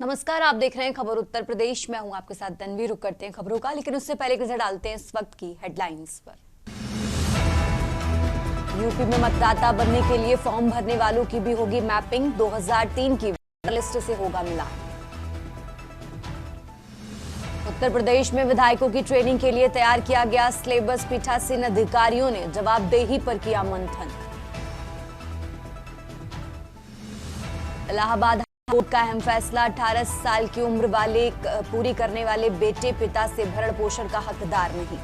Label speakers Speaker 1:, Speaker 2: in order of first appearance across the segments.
Speaker 1: नमस्कार, आप देख रहे हैं खबर उत्तर प्रदेश। मैं हूं आपके साथ तन्वी। रुक करते हैं खबरों का, लेकिन उससे पहले एक नजर डालते हैं इस वक्त की हेडलाइंस पर। यूपी में मतदाता बनने के लिए फॉर्म भरने वालों की भी होगी मैपिंग। 2003 की लिस्ट से होगा मिलान। उत्तर प्रदेश में विधायकों की ट्रेनिंग के लिए तैयार किया गया सिलेबस। पीठासीन अधिकारियों ने जवाबदेही पर किया मंथन। इलाहाबाद कोर्ट का अहम फैसला। 18 साल की उम्र वाले पूरी करने वाले बेटे पिता से भरण पोषण का हकदार नहीं।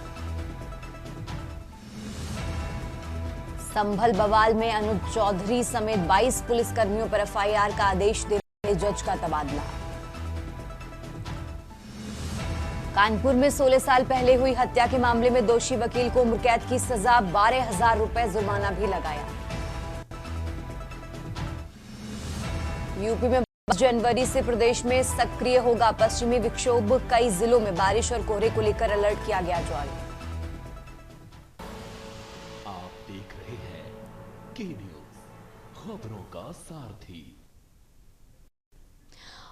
Speaker 1: संभल बवाल में अनुज चौधरी समेत 22 पुलिसकर्मियों पर एफआईआर का आदेश देने वाले जज का तबादला। कानपुर में 16 साल पहले हुई हत्या के मामले में दोषी वकील को उम्र कैद की सजा। 12,000 रुपए जुर्माना भी लगाया। यूपी में 22 जनवरी से प्रदेश में सक्रिय होगा पश्चिमी विक्षोभ। कई जिलों में बारिश और कोहरे को लेकर अलर्ट किया गया जारी।
Speaker 2: आप देख रहे हैं के न्यूज़, खबरों का सारथी।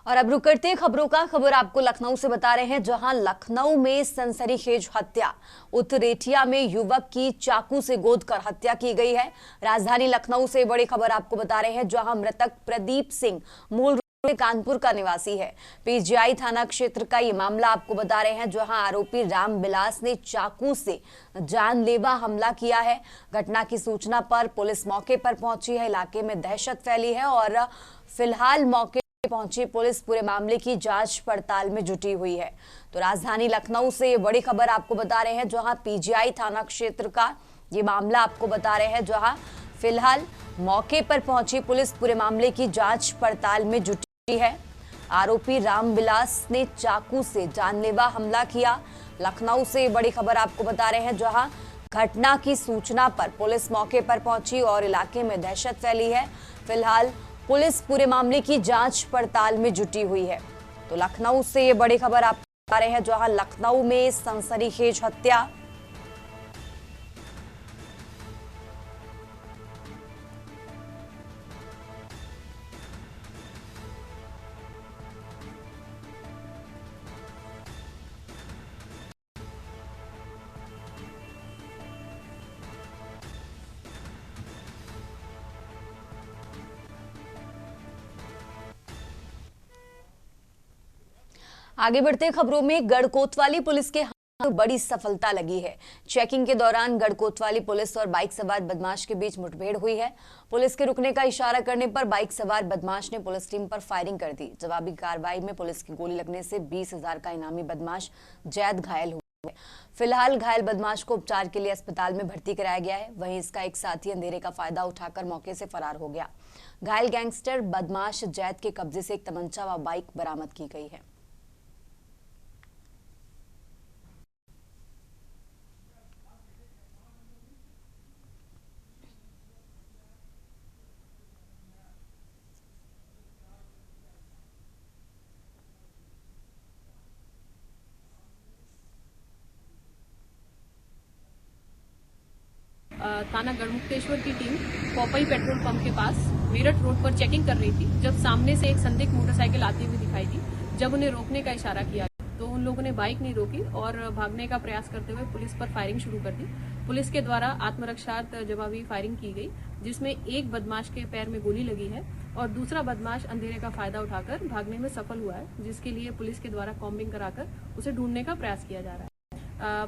Speaker 1: और अब रुक करते हैं खबरों का। खबर आपको लखनऊ से बता रहे हैं, जहां लखनऊ में सनसनीखेज हत्या। उत्तरेठिया में युवक की चाकू से गोद कर हत्या की गई है। राजधानी लखनऊ से बड़ी खबर आपको बता रहे हैं, जहां मृतक प्रदीप सिंह मूल रूप से कानपुर का निवासी है। पीजीआई थाना क्षेत्र का ये मामला आपको बता रहे हैं, जहां आरोपी रामविलास ने चाकू से जानलेवा हमला किया है। घटना की सूचना पर पुलिस मौके पर पहुंची है। इलाके में दहशत फैली है और फिलहाल मौके पहुंची पुलिस पूरे मामले की जांच पड़ताल में जुटी हुई है। तो राजधानी लखनऊ से ये बड़ी खबर आपको बता रहे हैं, जहां पीजीआई थाना क्षेत्र का ये मामला आपको बता रहे हैं, जहां फिलहाल मौके पर पहुंची पुलिस पूरे मामले की जांच पड़ताल में जुटी है। आरोपी रामविलास ने चाकू से जानलेवा हमला किया। लखनऊ से बड़ी खबर आपको बता रहे हैं, जहां घटना की सूचना पर पुलिस मौके पर पहुंची और इलाके में दहशत फैली है। फिलहाल पुलिस पूरे मामले की जांच पड़ताल में जुटी हुई है। तो लखनऊ से ये बड़ी खबर आप बता रहे हैं, जहां लखनऊ में सनसनीखेज हत्या। आगे बढ़ते खबरों में, गढ़कोतवाली पुलिस के हाथ बड़ी सफलता लगी है। चेकिंग के दौरान गढ़कोतवाली पुलिस और बाइक सवार बदमाश के बीच मुठभेड़ हुई है। पुलिस के रुकने का इशारा करने पर बाइक सवार बदमाश ने पुलिस टीम पर फायरिंग कर दी। जवाबी कार्रवाई में पुलिस की गोली लगने से 20,000 का इनामी बदमाश जैद घायल हुआ है। फिलहाल घायल बदमाश को उपचार के लिए अस्पताल में भर्ती कराया गया है। वहीं इसका एक साथी अंधेरे का फायदा उठाकर मौके से फरार हो गया। घायल गैंगस्टर बदमाश जैद के कब्जे से एक तमंचा व बाइक बरामद की गई है।
Speaker 3: थाना गढ़मुक्तेश्वर की टीम पोपई पेट्रोल पंप के पास मेरठ रोड पर चेकिंग कर रही थी, जब सामने से एक संदिग्ध मोटरसाइकिल आती हुई दिखाई दी। जब उन्हें रोकने का इशारा किया तो उन लोगों ने बाइक नहीं रोकी और भागने का प्रयास करते हुए पुलिस पर फायरिंग शुरू कर दी। पुलिस के द्वारा आत्मरक्षार्थ जवाबी फायरिंग की गई, जिसमें एक बदमाश के पैर में गोली लगी है और दूसरा बदमाश अंधेरे का फायदा उठाकर भागने में सफल हुआ है, जिसके लिए पुलिस के द्वारा कॉम्बिंग कराकर उसे ढूंढने का प्रयास किया जा रहा है।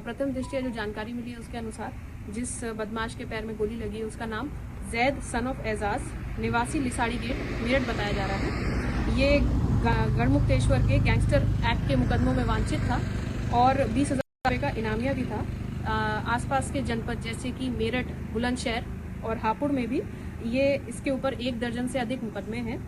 Speaker 3: प्रथम दृष्टया जो जानकारी मिली है उसके अनुसार जिस बदमाश के पैर में गोली लगी है उसका नाम जैद सन ऑफ एजाज निवासी लिसाड़ी गेट मेरठ बताया जा रहा है। ये गढ़मुक्तेश्वर के गैंगस्टर एक्ट के मुकदमों में वांछित था और 20,000 रुपये का इनामिया भी था। आसपास के जनपद जैसे कि मेरठ, बुलंदशहर और हापुड़ में भी ये इसके ऊपर 1 दर्जन से अधिक मुकदमे हैं।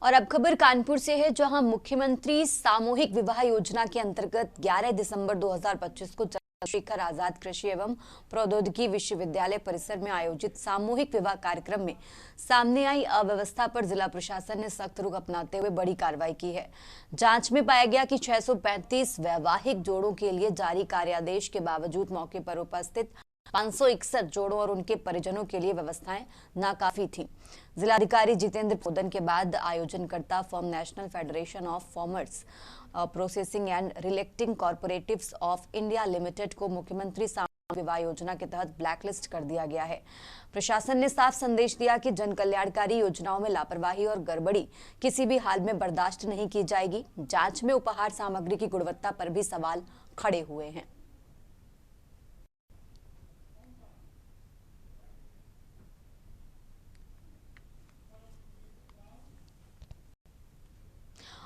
Speaker 1: और अब खबर कानपुर से है, जहां मुख्यमंत्री सामूहिक विवाह योजना के अंतर्गत 11 दिसंबर 2025 को चंद्रशेखर आजाद कृषि एवं प्रौद्योगिकी विश्वविद्यालय परिसर में आयोजित सामूहिक विवाह कार्यक्रम में सामने आई अव्यवस्था पर जिला प्रशासन ने सख्त रुख अपनाते हुए बड़ी कार्रवाई की है। जांच में पाया गया कि 635 वैवाहिक जोड़ों के लिए जारी कार्यादेश के बावजूद मौके पर उपस्थित 561 जोड़ों और उनके परिजनों के लिए व्यवस्थाएं नाकाफी थीं। जिलाधिकारी जितेंद्र पोदन के बाद आयोजनकर्ता firm national federation of farmers processing and retailing cooperatives of India limited को मुख्यमंत्री विवाह योजना के तहत ब्लैकलिस्ट कर दिया गया है। प्रशासन ने साफ संदेश दिया कि जन कल्याणकारी योजनाओं में लापरवाही और गड़बड़ी किसी भी हाल में बर्दाश्त नहीं की जाएगी। जांच में उपहार सामग्री की गुणवत्ता पर भी सवाल खड़े हुए हैं।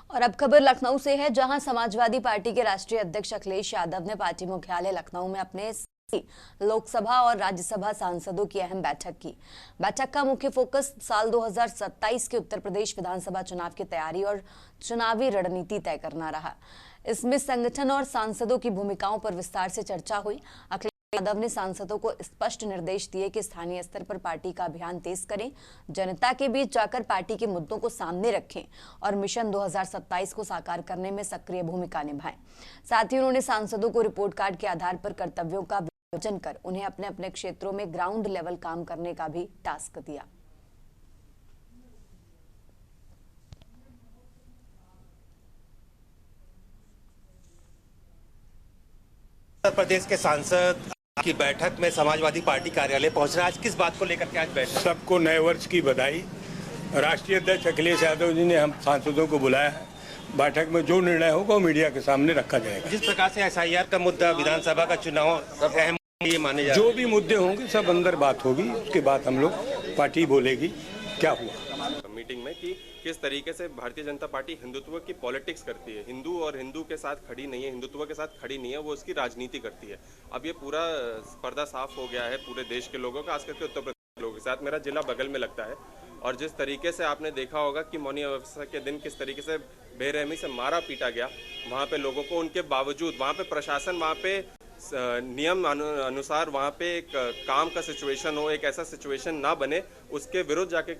Speaker 1: और अब खबर लखनऊ से है, जहां समाजवादी पार्टी के राष्ट्रीय अध्यक्ष अखिलेश यादव ने पार्टी मुख्यालय लखनऊ में अपने लोकसभा और राज्यसभा सांसदों की अहम बैठक की। बैठक का मुख्य फोकस साल 2027 के उत्तर प्रदेश विधानसभा चुनाव की तैयारी और चुनावी रणनीति तय करना रहा। इसमें संगठन और सांसदों की भूमिकाओं पर विस्तार से चर्चा हुई। अखिलेश यादव ने सांसदों को स्पष्ट निर्देश दिए कि स्थानीय स्तर पर पार्टी का अभियान तेज करें, जनता के बीच जाकर पार्टी के मुद्दों को सामने रखें और मिशन 2027 को साकार करने में सक्रिय भूमिका निभाएं। साथ ही उन्होंने सांसदों को रिपोर्ट कार्ड के आधार पर कर्तव्यों का विभाजन कर उन्हें अपने अपने क्षेत्रों में ग्राउंड लेवल काम करने का भी टास्क दिया।
Speaker 4: उत्तर प्रदेश के सांसद की बैठक में समाजवादी पार्टी कार्यालय पहुंच रहे हैं। आज किस बात को लेकर के आज बैठक?
Speaker 5: सबको नए वर्ष की बधाई। राष्ट्रीय अध्यक्ष अखिलेश यादव जी ने हम सांसदों को बुलाया है। बैठक में जो निर्णय होगा वो मीडिया के सामने रखा जाएगा।
Speaker 4: जिस प्रकार से एसआईआर का मुद्दा, विधानसभा का चुनाव अहम ये माने जा रहे हैं।
Speaker 5: जो भी मुद्दे होंगे सब अंदर बात होगी, उसके बाद हम लोग पार्टी बोलेगी क्या हुआ
Speaker 6: मीटिंग में कि किस तरीके से भारतीय जनता पार्टी हिंदुत्व की पॉलिटिक्स करती है। हिंदू और हिंदू के साथ खड़ी नहीं है, हिंदुत्व के साथ खड़ी नहीं है, वो उसकी राजनीति करती है। अब ये पूरा पर्दा साफ हो गया है पूरे देश के लोगों का, खास करके उत्तर प्रदेश के लोगों के साथ। मेरा जिला बगल में लगता है और जिस तरीके से आपने देखा होगा कि मौनी अमावस्या के दिन किस तरीके से बेरहमी से मारा पीटा गया वहाँ पे लोगों को, उनके बावजूद वहाँ पे प्रशासन वहाँ पे नियम अनुसार वहाँ पे एक काम का सिचुएशन हो, एक ऐसा सिचुएशन ना बने, उसके विरुद्ध जाके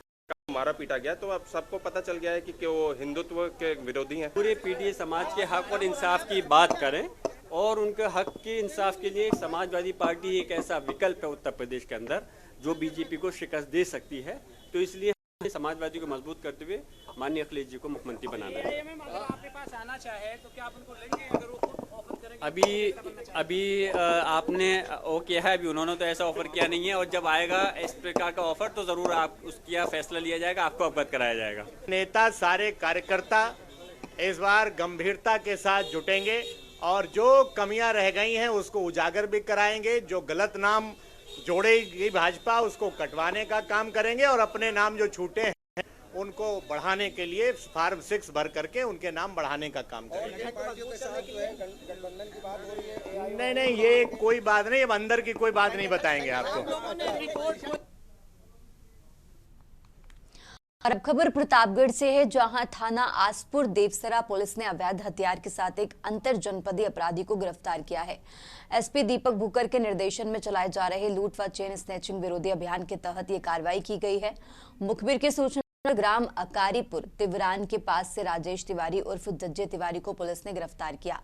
Speaker 6: मारा पीटा गया। तो अब सबको पता चल गया है कि वो हिंदुत्व के विरोधी हैं।
Speaker 7: पूरे पीडीए समाज के हक और इंसाफ की बात करें और उनके हक के इंसाफ के लिए समाजवादी पार्टी एक ऐसा विकल्प है उत्तर प्रदेश के अंदर जो बीजेपी को शिकस्त दे सकती है। तो इसलिए समाजवादी को मजबूत करते हुए माननीय अखिलेश जी को मुख्यमंत्री बनाना है।
Speaker 8: अगर आपके पास आना चाहे तो क्या आप उनको लेंगे? अगर वो ऑफर करेंगे?
Speaker 7: अभी आपने वो किया है, अभी उन्होंने तो ऐसा ऑफर किया नहीं है और जब आएगा इस प्रकार का ऑफर तो जरूर आप उसका फैसला लिया जाएगा, आपको अवगत कराया जाएगा।
Speaker 9: नेता सारे कार्यकर्ता इस बार गंभीरता के साथ जुटेंगे और जो कमियां रह गई हैं उसको उजागर भी कराएंगे। जो गलत नाम जोड़ेगी भाजपा उसको कटवाने का काम करेंगे और अपने नाम जो छूटे हैं उनको बढ़ाने के लिए फॉर्म 6 भर करके उनके नाम बढ़ाने का काम करेंगे। नहीं, ये कोई बात नहीं, अब अंदर की कोई बात नहीं बताएंगे आपको।
Speaker 1: और अब खबर प्रतापगढ़ से है, जहां थाना आसपुर देवसरा पुलिस ने अवैध हथियार के साथ एक अंतर जनपदीय अपराधी को गिरफ्तार किया है। एसपी दीपक भूकर के निर्देशन में चलाए जा रहे लूट व चेन स्नैचिंग विरोधी अभियान के तहत ये कार्रवाई की गई है। मुखबिर की सूचना ग्राम अकारीपुर तिवरान के पास से राजेश तिवारी उर्फ जज्जे तिवारी को पुलिस ने गिरफ्तार किया।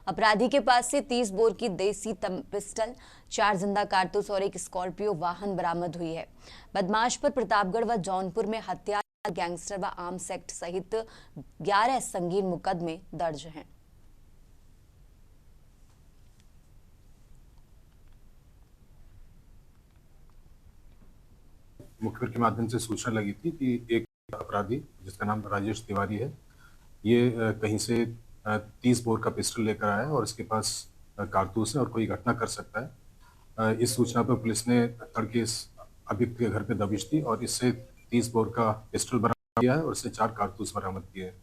Speaker 1: अपराधी के पास से 30 बोर की देसी पिस्टल, 4 जिंदा कारतूस और एक स्कॉर्पियो वाहन बरामद हुई है। बदमाश पर प्रतापगढ़ व जौनपुर में हत्या, गैंगस्टर व आर्म्स एक्ट सहित 11 संगीन मुकदमे दर्ज हैं।
Speaker 10: मुखबिर के माध्यम से सूचना लगी थी कि एक अपराधी जिसका नाम राजेश तिवारी है, ये कहीं से 30 बोर का पिस्टल लेकर आया है और इसके पास कारतूस है और कोई घटना कर सकता है। इस सूचना पर पुलिस ने तड़के इस अभियुक्त के घर पे दबिश दी और इससे 30 बोर का पिस्टल बरामद किया है और इससे 4 कारतूस बरामद किए हैं।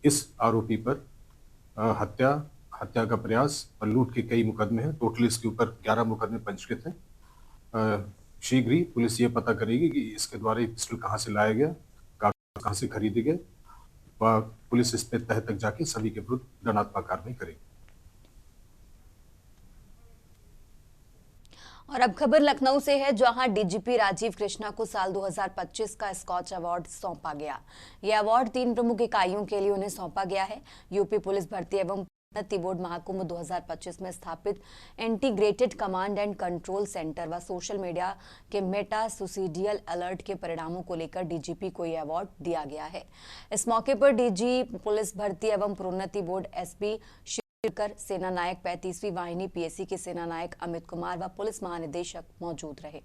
Speaker 10: इस आरोपी पर हत्या का प्रयास और लूट के कई मुकदमे हैं। टोटल इसके ऊपर 11 मुकदमे पंजीकृत हैं। शीघ्र ही पुलिस ये पता करेगी कि इसके द्वारा ये पिस्टल कहाँ से लाया गया, कहाँ से खरीदे गए, व पुलिस इस पे तह तक जाके सभी के विरुद्ध दंडात्मक कार्रवाई करेगी।
Speaker 1: और अब खबर लखनऊ से है, जहां डीजीपी राजीव कृष्णा को साल 2025 का स्कॉच अवार्ड सौंपा गया। यह अवार्ड 3 प्रमुख इकाइयों के लिए उन्हें सौंपा गया है। यूपी पुलिस भर्ती एवं उन्नति बोर्ड महाकुंभ 2025 में स्थापित integrated command and control centre व सोशल मीडिया के मेटा सुसीडियल अलर्ट के परिणामों को लेकर डीजीपी को यह अवार्ड दिया गया है। इस मौके पर डीजी पुलिस भर्ती एवं प्रोन्नति बोर्ड एसपी शिवकर, सेना नायक 35वीं वाहिनी पीएसी के सेना नायक अमित कुमार व पुलिस महानिदेशक मौजूद रहे।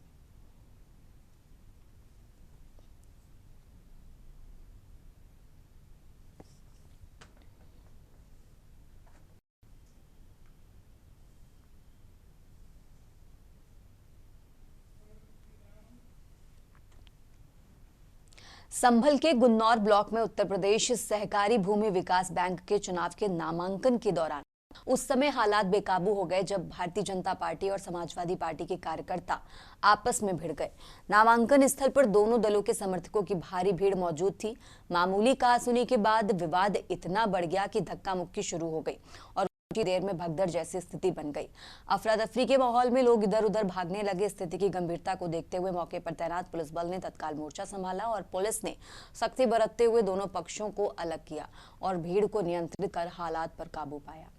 Speaker 1: संभल के गुन्नौर ब्लॉक में उत्तर प्रदेश सहकारी भूमि विकास बैंक के चुनाव के नामांकन के दौरान उस समय हालात बेकाबू हो गए जब भारतीय जनता पार्टी और समाजवादी पार्टी के कार्यकर्ता आपस में भिड़ गए। नामांकन स्थल पर दोनों दलों के समर्थकों की भारी भीड़ मौजूद थी। मामूली कहासुनी के बाद विवाद इतना बढ़ गया कि धक्का मुक्की शुरू हो गई और कुछ देर में भगदड़ जैसी स्थिति बन गई। अफरा तफरी के माहौल में लोग इधर उधर भागने लगे। स्थिति की गंभीरता को देखते हुए मौके पर तैनात पुलिस बल ने तत्काल मोर्चा संभाला और पुलिस ने सख्ती बरतते हुए दोनों पक्षों को अलग किया और भीड़ को नियंत्रित कर हालात पर काबू पाया।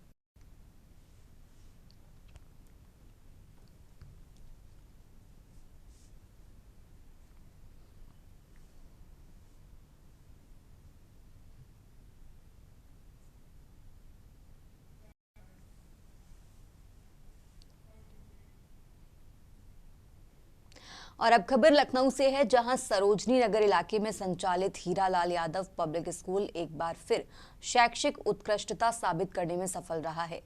Speaker 1: और अब खबर लखनऊ से है, जहां सरोजनी नगर इलाके में संचालित हीरालाल यादव पब्लिक स्कूल एक बार फिर शैक्षिक उत्कृष्टता साबित करने में सफल रहा है।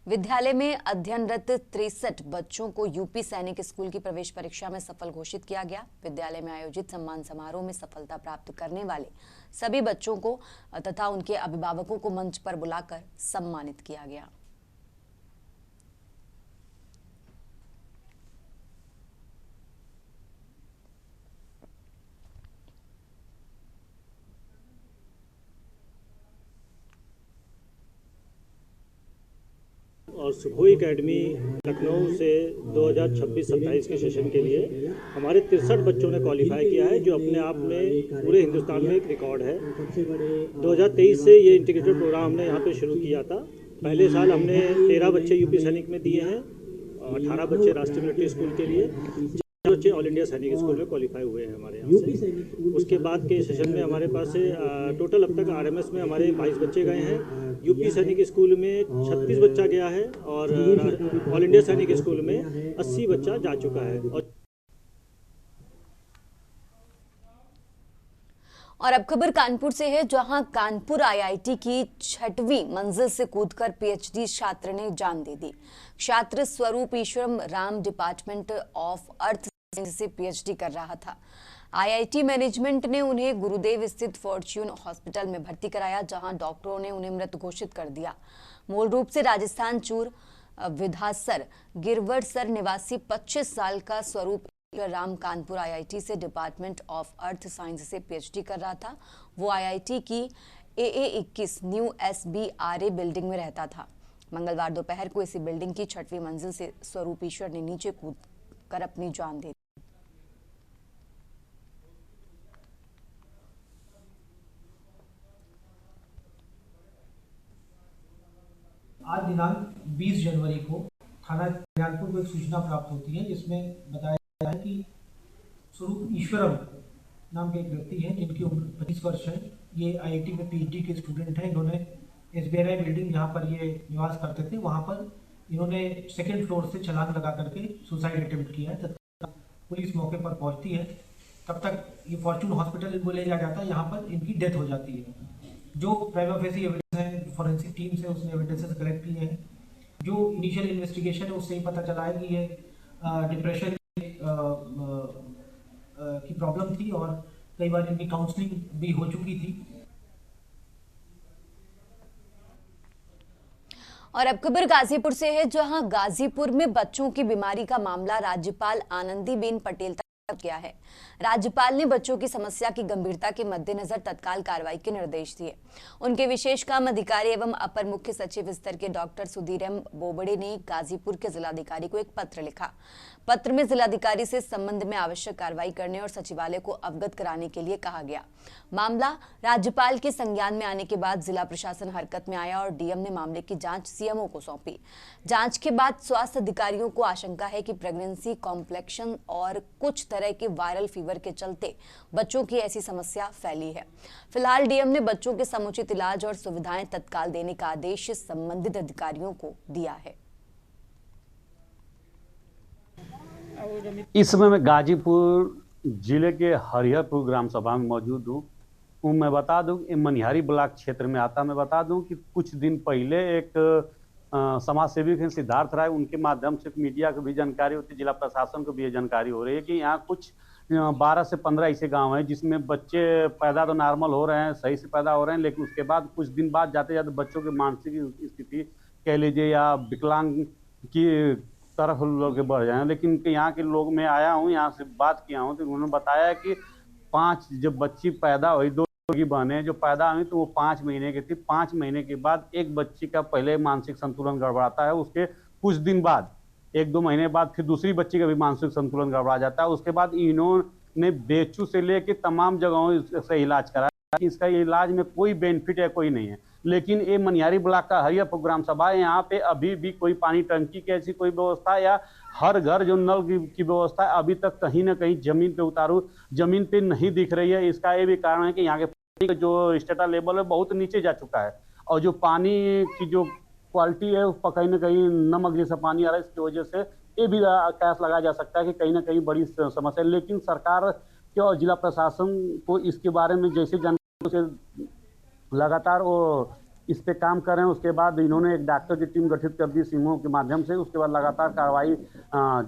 Speaker 1: विद्यालय में अध्ययनरत 63 बच्चों को यूपी सैनिक स्कूल की प्रवेश परीक्षा में सफल घोषित किया गया। विद्यालय में आयोजित सम्मान समारोह में सफलता प्राप्त करने वाले सभी बच्चों को तथा उनके अभिभावकों को मंच पर बुलाकर सम्मानित किया गया।
Speaker 11: और सुखोई एकेडमी लखनऊ से 2026-27 के सेशन के लिए हमारे 63 बच्चों ने क्वालिफाई किया है, जो अपने आप में पूरे हिंदुस्तान में एक रिकॉर्ड है। 2023 से ये इंटीग्रेटेड प्रोग्राम हमने यहाँ पे शुरू किया था। पहले साल हमने 13 बच्चे यूपी सैनिक में दिए हैं, 18 बच्चे राष्ट्रीय मिलिट्री स्कूल के लिए, 4 बच्चे ऑल इंडिया सैनिक स्कूल में क्वालिफाई हुए हैं हमारे यहाँ से। उसके बाद के सेशन में हमारे पास से टोटल अब तक आरएमएस में हमारे 22 बच्चे गए हैं। यूपी सैनिक स्कूल में 36 बच्चा गया है और ऑल इंडिया सैनिक स्कूल में 80 बच्चा जा चुका है।
Speaker 1: और अब खबर कानपुर से है, जहां कानपुर आईआईटी की 6वीं मंजिल से कूदकर पीएचडी छात्र ने जान दे दी। छात्र Swaroop Ishwaram Ram department of earth science से पीएचडी कर रहा था। आईआईटी मैनेजमेंट ने उन्हें गुरुदेव स्थित फॉर्च्यून हॉस्पिटल में भर्ती कराया, जहां डॉक्टरों ने उन्हें मृत घोषित कर दिया। मूल रूप से राजस्थान चूर विधासर गिरवटसर निवासी 25 साल का स्वरूप राम कानपुर आईआईटी से डिपार्टमेंट ऑफ अर्थ साइंस से पीएचडी कर रहा था। वो आईआईटी की AA 21 न्यू SBRA बिल्डिंग में रहता था। मंगलवार दोपहर को इसी बिल्डिंग की 6वीं मंजिल से स्वरूप ईश्वर ने नीचे कूद कर अपनी जान दे दी।
Speaker 12: आज दिनांक 20 जनवरी को थाना कल्याणपुर को एक सूचना प्राप्त होती है, जिसमें बताया गया है कि स्वरूप ईश्वरम नाम के एक व्यक्ति हैं, जिनकी उम्र 25 वर्ष है। ये आईआईटी में पीएचडी के स्टूडेंट हैं। इन्होंने SBRI बिल्डिंग जहाँ पर ये निवास करते थे, वहाँ पर इन्होंने 2nd फ्लोर से छलांग लगा करके सुसाइड अटेम्प्ट किया है। तब पुलिस मौके पर पहुँचती है, तब तक ये फॉर्च्यून हॉस्पिटल इनको ले जाया जाता है। यहाँ पर इनकी डेथ हो जाती है। जो प्राइमा फेसी एविडेंस है, फॉरेंसिक टीम से उसने एविडेंसेस कलेक्ट किए हैं। जो इनिशियल इन्वेस्टिगेशन है उससे ही पता चला है कि ये डिप्रेशन की प्रॉब्लम थी और कई बार इनकी काउंसलिंग भी हो चुकी थी।
Speaker 1: और अब खबर गाजीपुर से है, जहां गाजीपुर में बच्चों की बीमारी का मामला राज्यपाल आनंदीबेन पटेल किया है। राज्यपाल ने बच्चों की समस्या की गंभीरता के मद्देनजर तत्काल कार्रवाई के निर्देश दिए। उनके विशेष काम अधिकारी एवं अपर मुख्य सचिव स्तर के डॉक्टर सुधीर एम बोबड़े ने गाजीपुर के जिलाधिकारी को एक पत्र लिखा। पत्र में जिलाधिकारी से इस संबंध में आवश्यक कार्रवाई करने और सचिवालय को अवगत कराने के लिए कहा गया। मामला राज्यपाल के संज्ञान में आने के बाद जिला प्रशासन हरकत में आया और डीएम ने मामले की जांच सीएमओ को सौंपी। जांच के बाद स्वास्थ्य अधिकारियों को आशंका है कि प्रेगनेंसी कॉम्प्लेक्शन और कुछ तरह के वायरल फीवर के चलते बच्चों की ऐसी समस्या फैली है। फिलहाल डीएम ने बच्चों के समुचित इलाज और सुविधाएं तत्काल देने का आदेश संबंधित अधिकारियों को दिया है।
Speaker 13: इस समय मैं गाजीपुर जिले के हरिहरपुर ग्राम सभा में मौजूद हूँ। मैं बता दूं मनिहारी ब्लॉक क्षेत्र में आता। मैं बता दूं कि कुछ दिन पहले एक समाज सेवी हैं सिद्धार्थ राय, उनके माध्यम से मीडिया को भी जानकारी होती है, जिला प्रशासन को भी ये जानकारी हो रही है कि यहाँ कुछ 12 से 15 ऐसे गांव हैं जिसमें बच्चे पैदा तो नॉर्मल हो रहे हैं, सही से पैदा हो रहे हैं, लेकिन उसके बाद कुछ दिन बाद जाते जाते बच्चों की मानसिक स्थिति कह लीजिए या विकलांग की तरफ लोग बढ़ जाए। लेकिन यहाँ के लोग, मैं आया हूँ यहाँ से बात किया हूँ तो उन्होंने बताया कि 5 जब बच्ची पैदा हुई, 2 की बहनें जो पैदा हुई तो वो 5 महीने की थी। 5 महीने के बाद एक बच्ची का पहले मानसिक संतुलन गड़बड़ाता है, उसके कुछ दिन बाद 1-2 महीने बाद फिर दूसरी बच्ची का भी मानसिक संतुलन गड़बड़ा जाता है। उसके बाद इन्होंने बेचू से लेके तमाम जगहों से इलाज कराया, इसका इलाज में कोई बेनिफिट है कोई नहीं है। लेकिन ये मनिहारी ब्लॉक का हरिहरपुर ग्राम सभा है, यहाँ पे अभी भी कोई पानी टंकी की ऐसी कोई व्यवस्था या हर घर जो नल की व्यवस्था है अभी तक कहीं ना कहीं जमीन पे उतारू जमीन पे नहीं दिख रही है। इसका ये भी कारण है कि यहाँ के पानी का जो स्टेटा लेवल है बहुत नीचे जा चुका है और जो पानी की जो क्वालिटी है कहीं ना कहीं नमक जैसा पानी आ रहा है। इसकी वजह से ये भी कयास लगाया जा सकता है कि कहीं ना कहीं बड़ी समस्या है। लेकिन सरकार के और जिला प्रशासन को इसके बारे में जैसे जानकारी लगातार वो इस पे काम कर रहे हैं। उसके बाद इन्होंने एक डॉक्टर की टीम गठित कर दी सीएमओ के माध्यम से। उसके बाद लगातार कार्रवाई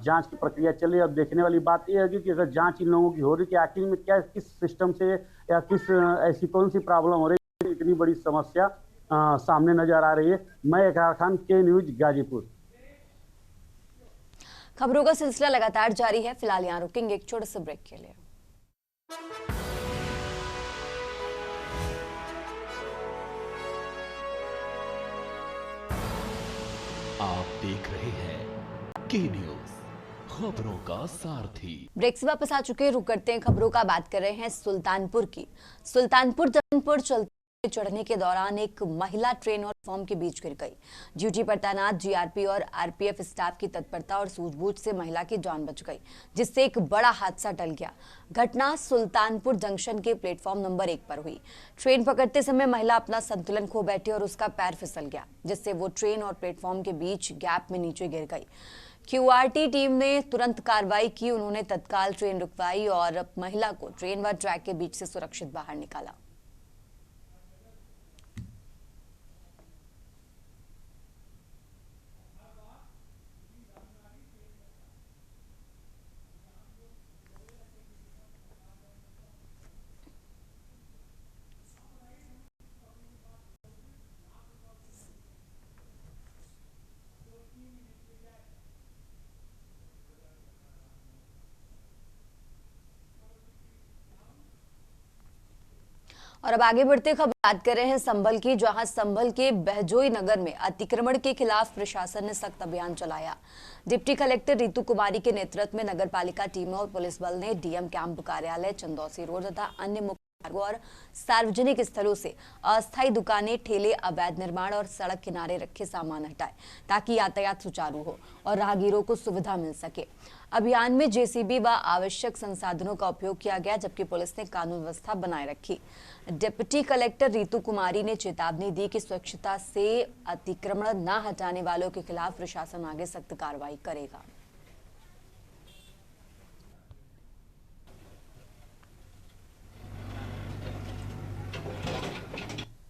Speaker 13: जांच की प्रक्रिया चल रही है। अब देखने वाली बात यह है कि अगर जांच इन लोगों की हो रही है कि आखिर में क्या किस सिस्टम से या किस ऐसी कौन सी प्रॉब्लम हो रही है, इतनी बड़ी समस्या सामने नजर आ रही है। मैं इकरार खान, के न्यूज, गाजीपुर।
Speaker 1: खबरों का सिलसिला लगातार जारी है। फिलहाल यहाँ रुकेंगे एक छोटे से ब्रेक के लिए।
Speaker 2: आप देख रहे हैं के न्यूज, खबरों का सारथी।
Speaker 1: ब्रेक से वापस आ चुके, रुक करते हैं खबरों का। बात कर रहे हैं सुल्तानपुर की। सुल्तानपुर जौनपुर चलते चढ़ने के दौरान एक महिला ट्रेन और प्लेटफॉर्म के बीच गिर गई। ड्यूटी पर तैनात जीआरपी और आरपीएफ स्टाफ की तत्परता और सूझबूझ से महिला की जान बच गई, जिससे एक बड़ा हादसा टल गया। घटना सुल्तानपुर जंक्शन के प्लेटफॉर्म नंबर 1 पर हुई। ट्रेन पकड़ते समय महिला अपना संतुलन खो बैठी और उसका पैर फिसल गया, जिससे वो ट्रेन और प्लेटफॉर्म के बीच गैप में नीचे गिर गई। क्यूआरटी टीम ने तुरंत कार्रवाई की। उन्होंने तत्काल ट्रेन रुकवाई और महिला को ट्रेन व ट्रैक के बीच से सुरक्षित बाहर निकाला। और अब आगे बढ़ते खबर बात कर रहे हैं संभल की, जहां संभल के बहजोई नगर में अतिक्रमण के खिलाफ प्रशासन ने सख्त अभियान चलाया। डिप्टी कलेक्टर रितु कुमारी के नेतृत्व में नगर पालिका टीमों और पुलिस बल ने डीएम कैंप कार्यालय, चंदौसी रोड तथा अन्य मुख्य मार्गों और सार्वजनिक स्थलों से अस्थायी दुकानें, ठेले, अवैध निर्माण और सड़क किनारे रखे सामान हटाए, ताकि यातायात सुचारू हो और राहगीरों को सुविधा मिल सके। अभियान में जेसीबी व आवश्यक संसाधनों का उपयोग किया गया, जबकि पुलिस ने कानून व्यवस्था बनाए रखी। डिप्टी कलेक्टर रितु कुमारी ने चेतावनी दी कि स्वच्छता से अतिक्रमण न हटाने वालों के खिलाफ प्रशासन आगे सख्त कार्रवाई करेगा।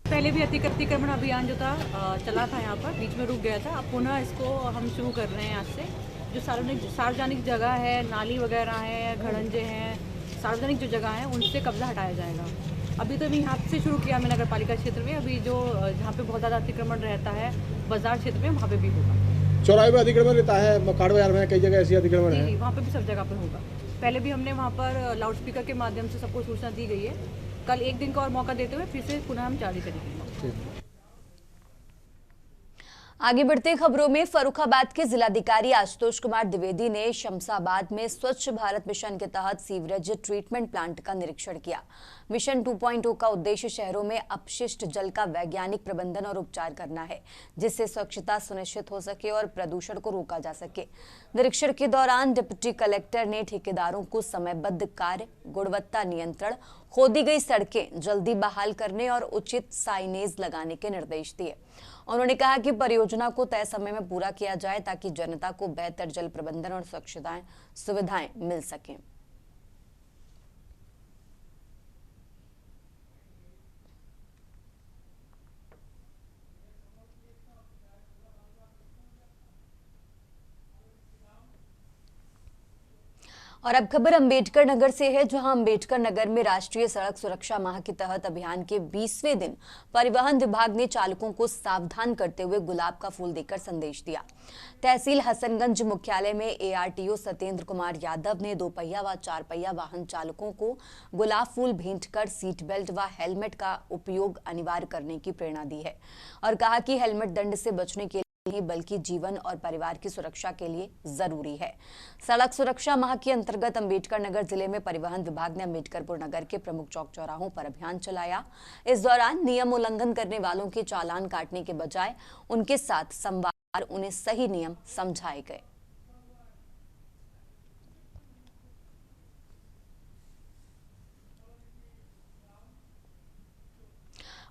Speaker 14: पहले भी अतिक्रमण अभियान जो था चला था, यहाँ पर बीच में रुक गया था। अब पुनः इसको हम शुरू कर रहे हैं आज से। जो सार्वजनिक जगह है, नाली वगैरह है, घड़ंजे हैं, सार्वजनिक जो जगह है उनसे कब्जा हटाया जाएगा। अभी तो अभी यहाँ से शुरू किया हमने नगर पालिका क्षेत्र में। अभी जो जहाँ पे बहुत ज़्यादा अतिक्रमण रहता है बाजार क्षेत्र में, वहाँ पे भी होगा।
Speaker 15: चौराहे पे अतिक्रमण रहता है, मकाड़ बाजार में कई जगह ऐसी अतिक्रमण है,
Speaker 14: वहाँ पे भी सब जगह पे होगा। पहले भी हमने वहाँ पर लाउड स्पीकर के माध्यम से सबको सूचना दी गई है। कल एक दिन का और मौका देते हुए फिर से पुनः हम जारी करेंगे।
Speaker 1: आगे बढ़ते खबरों में, फर्रुखाबाद के जिलाधिकारी आशुतोष कुमार द्विवेदी ने शमशाबाद में स्वच्छ भारत मिशन के तहत सीवरेज ट्रीटमेंट प्लांट का निरीक्षण किया। मिशन 2.0 का उद्देश्य शहरों में अपशिष्ट जल का वैज्ञानिक प्रबंधन और उपचार करना है, जिससे स्वच्छता सुनिश्चित हो सके और प्रदूषण को रोका जा सके। निरीक्षण के दौरान डिप्टी कलेक्टर ने ठेकेदारों को समयबद्ध कार्य, गुणवत्ता नियंत्रण, खोदी गई सड़कें जल्दी बहाल करने और उचित साइनेज लगाने के निर्देश दिए। उन्होंने कहा कि परियोजना को तय समय में पूरा किया जाए ताकि जनता को बेहतर जल प्रबंधन और स्वच्छता सुविधाएं मिल सकें। और अब खबर अंबेडकर नगर से है, जहां अंबेडकर नगर में राष्ट्रीय सड़क सुरक्षा माह के तहत अभियान के 20वें दिन परिवहन विभाग ने चालकों को सावधान करते हुए गुलाब का फूल देकर संदेश दिया। तहसील हसनगंज मुख्यालय में एआरटीओ सत्येंद्र कुमार यादव ने 2 पहिया व 4 पहिया वाहन चालकों को गुलाब फूल भेंट कर सीट बेल्ट व हेलमेट का उपयोग अनिवार्य करने की प्रेरणा दी है और कहा कि हेलमेट दंड से बचने के नहीं बल्कि जीवन और परिवार की सुरक्षा के लिए जरूरी है। सड़क सुरक्षा माह के अंतर्गत अंबेडकर नगर जिले में परिवहन विभाग ने अंबेडकरपुर नगर के प्रमुख चौक चौराहों पर अभियान चलाया। इस दौरान नियम उल्लंघन करने वालों के चालान काटने के बजाय उनके साथ संवाद, उन्हें सही नियम समझाए गए।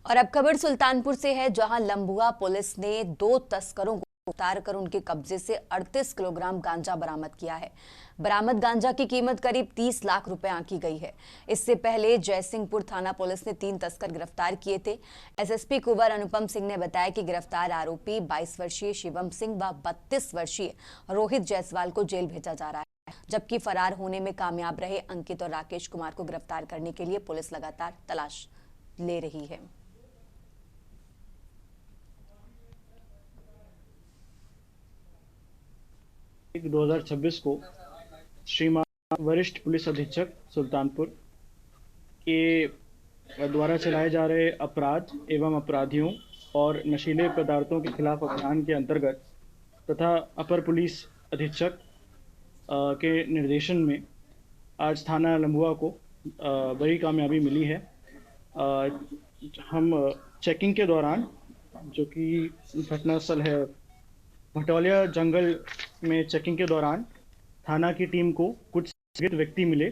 Speaker 1: और अब खबर सुल्तानपुर से है, जहां लंबुआ पुलिस ने 2 तस्करों को गिरफ्तार कर उनके कब्जे से 38 किलोग्राम गांजा बरामद किया है। बरामद गांजा की कीमत करीब 30 लाख रुपए आंकी गई है। इससे पहले जयसिंहपुर थाना पुलिस ने 3 तस्कर गिरफ्तार किए थे। एसएसपी कुंवर अनुपम सिंह ने बताया कि गिरफ्तार आरोपी 22 वर्षीय शिवम सिंह व 32 वर्षीय रोहित जायसवाल को जेल भेजा जा रहा है, जबकि फरार होने में कामयाब रहे अंकित और राकेश कुमार को गिरफ्तार करने के लिए पुलिस लगातार तलाश ले रही है।
Speaker 15: 2026 को श्रीमान वरिष्ठ पुलिस अधीक्षक सुल्तानपुर के द्वारा चलाए जा रहे अपराध एवं अपराधियों और नशीले पदार्थों के खिलाफ अभियान के अंतर्गत तथा अपर पुलिस अधीक्षक के निर्देशन में आज थाना लंबुआ को बड़ी कामयाबी मिली है। हम चेकिंग के दौरान, जो कि घटनास्थल है भटौलिया जंगल में, चेकिंग के दौरान थाना की टीम को कुछ संदिग्ध व्यक्ति मिले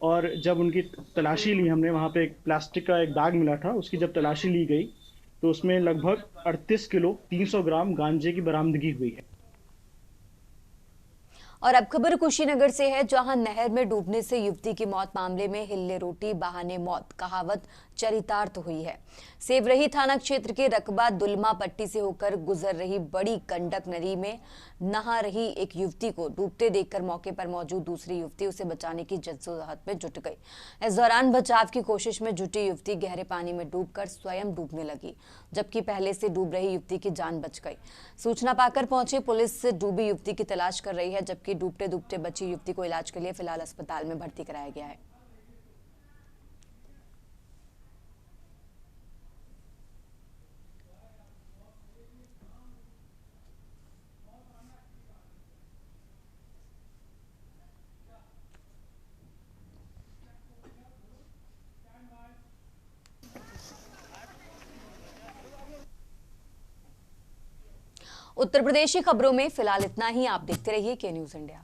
Speaker 15: और जब उनकी तलाशी ली हमने, वहाँ पे एक प्लास्टिक का एक बैग मिला था, उसकी जब तलाशी ली गई तो उसमें लगभग 38 किलो 300 ग्राम गांजे की बरामदगी हुई है।
Speaker 1: और अब खबर कुशीनगर से है, जहां नहर में डूबने से युवती की मौत मामले में हिल्ले रोटी बहाने मौत कहावत चरितार्थ हुई है। सेवरही थाना क्षेत्र के रकबा दुलमा पट्टी से होकर गुजर रही बड़ी गंडक नदी में नहा रही एक युवती को डूबते देखकर मौके पर मौजूद दूसरी युवती उसे बचाने की जद्दोजहद में जुट गई। इस दौरान बचाव की कोशिश में जुटी युवती गहरे पानी में डूबकर स्वयं डूबने लगी, जबकि पहले से डूब रही युवती की जान बच गई। सूचना पाकर पहुंची पुलिस डूबी युवती की तलाश कर रही है, जबकि डूबते डूबते बची युवती को इलाज के लिए फिलहाल अस्पताल में भर्ती कराया गया है। उत्तर प्रदेश की खबरों में फिलहाल इतना ही। आप देखते रहिए के न्यूज़ इंडिया।